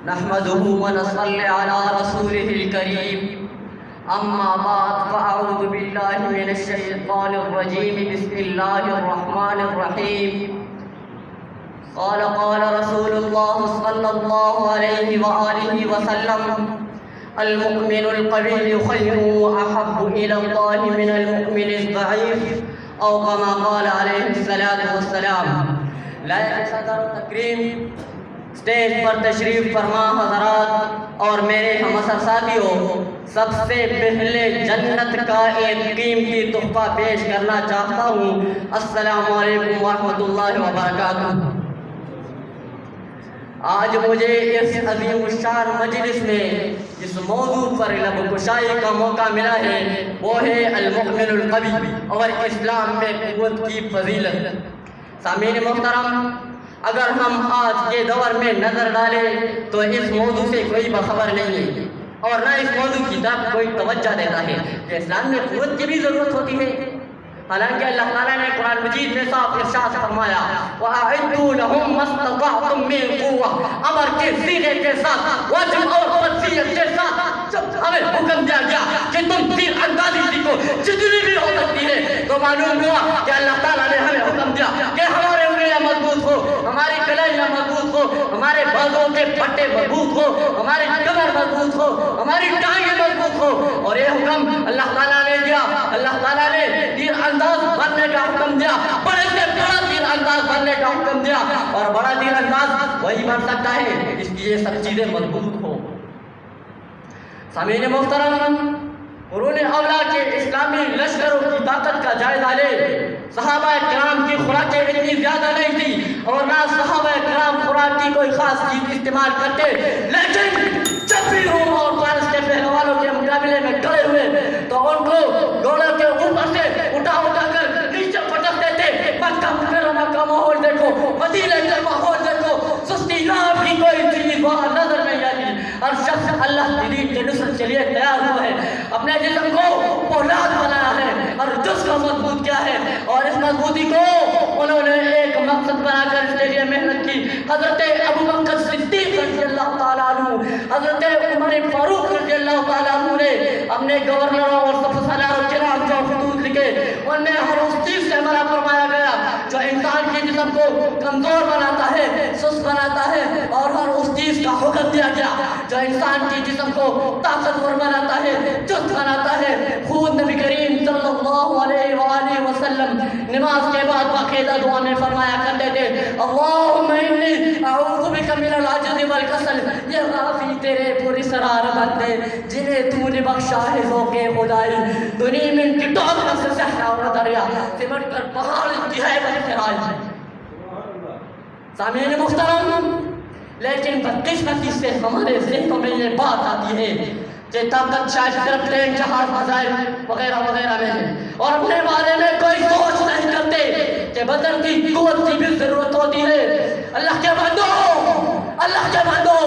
نحمده ونصلي على رسوله الكريم أما بعد فأعوذ بالله من الشيطان الرجيم بسم الله الرحمن الرحيم قال رسول الله صلى الله عليه وآله وسلم المؤمن القوي خير وأحب إلى الله من المؤمن الضعيف أو كما قال عليه الصلاة والسلام. لائق صدر تکریم اسٹیج پر تشریف فرما حضرات اور میرے ہم اثر ساتھیوں، سب سے پہلے جنت کا ایک قیمتی تحفہ پیش کرنا چاہتا ہوں. السلام علیکم ورحمۃ اللہ وبرکاتہ. آج مجھے اس عظیم الشان مجلس میں جس موضوع پر لب کشائی کا موقع ملا ہے وہ ہے المؤمن القوی اور اسلام میں قوت کی فضیلت. سامعین محترم، اگر ہم آج کے دور میں نظر ڈالیں تو اس موضوع سے کوئی باخبر نہیں ہے اور نہ اس موضوع کی طرف کوئی توجہ دیتا ہے کہ اسلام میں قوت کی بھی ضرورت ہوتی ہے. حالانکہ اللہ تعالیٰ نے قرآن مجید میں صاف ارشاد فرمایا وَأَعِدُّوا لَهُم مَّا اسْتَطَعْتُم مِّن قُوَّةٍ، امر کے سینے کے ساتھ واجب اور وصیت کے ساتھ جب ہمیں حکم دیا گیا کہ تم تیر اندازی سیکھو جتنی بھی ہو سکتی ہے، تو معلوم ہوا کہ اللہ تعالیٰ نے ہمیں حکم دیا کہ ہمارے انگلیاں مضبوط ہو، ہماری کلائیاں مضبوط ہو، ہمارے بازوں کے پٹے مضبوط ہو، ہماری کمر مضبوط ہو، ہماری ٹانگیں مضبوط ہو. اور یہ حکم اللہ تعالیٰ نے دیا. اللہ تعالیٰ نے تیر انداز بننے کا حکم دیا، بڑے سے بڑا تیر انداز بننے کا حکم دیا. اور بڑا تیر انداز وہی بن سکتا ہے جس کی یہ سب چیزیں مضبوط ہو. سامعین محترم، قرون اولیٰ کے اسلامی لشکروں کی طاقت کا جائزہ لے. صحابہ کرام کی خوراکیں اتنی زیادہ نہیں تھی اور نہ صحابہ کرام خوراک کی کوئی خاص چیز استعمال کرتے، لیکن جب بھی روم اور فارس کے پہلوانوں کے مقابلے میں کھڑے ہوئے تو ان کو گھوڑوں کے اوپر سے اٹھا کر نیچے پٹکتے تھے. مکہ مکرمہ کا ماحول دیکھو، مدینے کا ماحول دیکھو، سستی نام کی کوئی چیز وہاں نظر نہیں آتی. ہر شخص اللہ کی دین کے نصرت کے لیے تیار ہوا ہے، اپنے جسم کو پولاد بنایا ہے اور جس کا مضبوط کیا ہے، اور اس مضبوطی کو انہوں نے ایک مقصد بنا کر اس کے لیے محنت کی. حضرت ابوبکر صدیق رضی اللہ تعالیٰ عنہ، حضرت عمر فاروق رضی اللہ تعالیٰ عنہ نے اپنے گورنروں اور سالاروں کرام جو خطوط لکھے ان میں ہر اس چیز سے منع فرمایا گیا جو انسان کے جسم کو کمزور بناتا ہے، سست بناتا ہے، اور ہر اس چیز کا حکم دیا گیا جو انسان کے جسم کو طاقتور بناتا ہے، چست بناتا ہے. خود نبی کریم صلی اللہ علیہ وآلہ وسلم نماز کے بعد باقاعدہ دعا میں فرمایا کرتے تھے اللہم انی اعوذ بک من العجز والکسل. یہ غافی تیرے پوری سرار بندے جنہیں تو نے بخشا ہے ذوق خدائی، دنیا میں ان کی ٹوکر سے صحرا اور دریا سمٹ کر پہاڑ کی حیبت خراج. سامعین محترم، لیکن بدقسمتی سے ہمارے ذہنوں میں یہ بات آتی ہے کہ طاقت شاید صرف پلین جہاز فضائل وغیرہ وغیرہ میں ہے اور اپنے بارے میں کوئی سوچ نہیں کرتے کہ بدن کی قوت کی بھی ضرورت ہوتی ہے. اللہ کے بندو، اللہ کے بندو،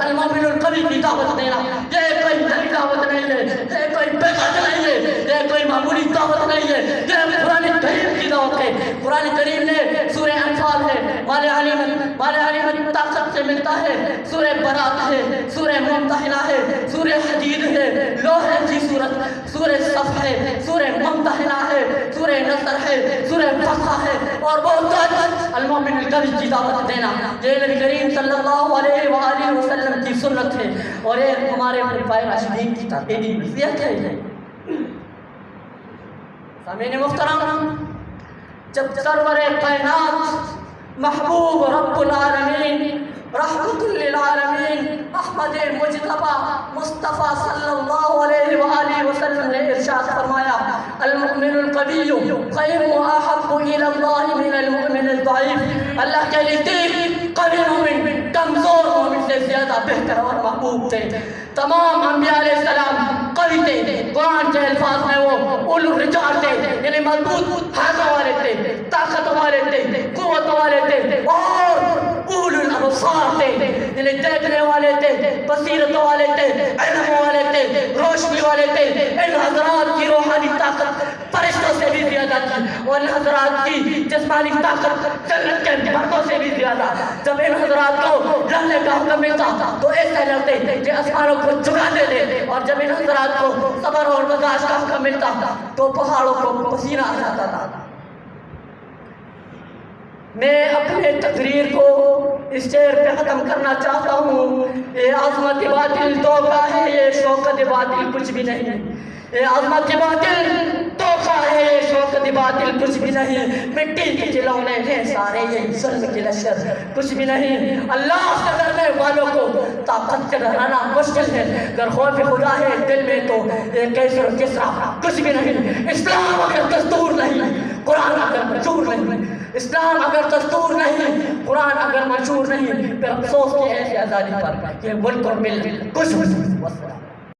المؤمن القوی کی دعوت دینا یہ کوئی نئی دعوت نہیں ہے، یہ کوئی بیکار نہیں ہے، یہ کوئی معمولی دعوت نہیں ہے، یہ قرآن کریم کی دعوت ہے. قرآن کریم نے سورہ انفال ہے، مال غنیمت طاقت سے ملتا ہے، سورہ برات ہے، سورہ ممتحنہ ہے، سورہ حدید ہے، لوہے کی سورت، سورہ صف ہے، سورہ ممتحنہ ہے، سورہ نصر ہے، سورہ فتح ہے، اور بہت المؤمن القوی کی دعوت دینا یہ نبی کریم صلی اللہ علیہ وآلہ وسلم کی سنت ہے اور یہ ہمارے خلفائے راشدین کی تحقیقی نصیحت ہے. سامعین محترم، جب سرور کائنات محبوب رب العالمین رحمت للعالمین احمد مجتبی مصطفیٰ صلی اللہ علیہ وآلہ وسلم نے ارشاد فرمایا المؤمن القوی خیر و احب الی اللہ من المؤمن الضعیف. اللہ کے نزدیک قوی مومن کمزور مومن سے زیادہ بہتر اور محبوب تھے. تمام انبیاء علیہ السلام قوی تھے. قرآن کے الفاظ میں وہ اولو الرجال تھے، یعنی مضبوط ہاتھوں والے تھے، طاقت والے تھے، قوت والے تھے، اور اولو الابصار تھے، یعنی دیکھنے والے تھے، بصیرت والے تھے، علم والے تھے، روشنی والے تھے. ان حضرات کی روحانی طاقت فرشتوں سے بھی زیادہ تھی اور ان حضرات کی جسمانی طاقت جنت کے مردوں سے بھی زیادہ. جب ان حضرات کو رہنے کا حکم ملتا تو اس ایسے لگتے کہ آسمانوں کو جھکا دیتے، اور جب ان حضرات کو صبر اور برداشت کا حکم ملتا تو پہاڑوں کو پسینہ آ جاتا تھا۔ میں اپنے تقریر کو اس شعر پہ ختم کرنا چاہتا ہوں۔ یہ عظمت باطل دھوکہ ہے، یہ شوکت باطل کچھ بھی نہیں۔ یہ عظمت باطل دھوکہ ہے، یہ شوکت باطل کچھ بھی نہیں۔ مٹی کے کھلونے ہیں سارے، یہ ظلم کے لشکر کچھ بھی نہیں۔ اللہ سے ڈرنے والوں کو طاقت سے ڈرانا مشکل ہے، اگر خوف خدا ہے دل میں تو یہ کیسر و کسریٰ کچھ بھی نہیں۔ اسلام اگر دستور نہیں، قرآن اگر منشور نہیں، اسلام اگر دستور نہیں، قرآن اگر منشور نہیں، پھر افسوس کی ہے آزادی پر کہ ملک اور ملت کچھ بھی نہیں۔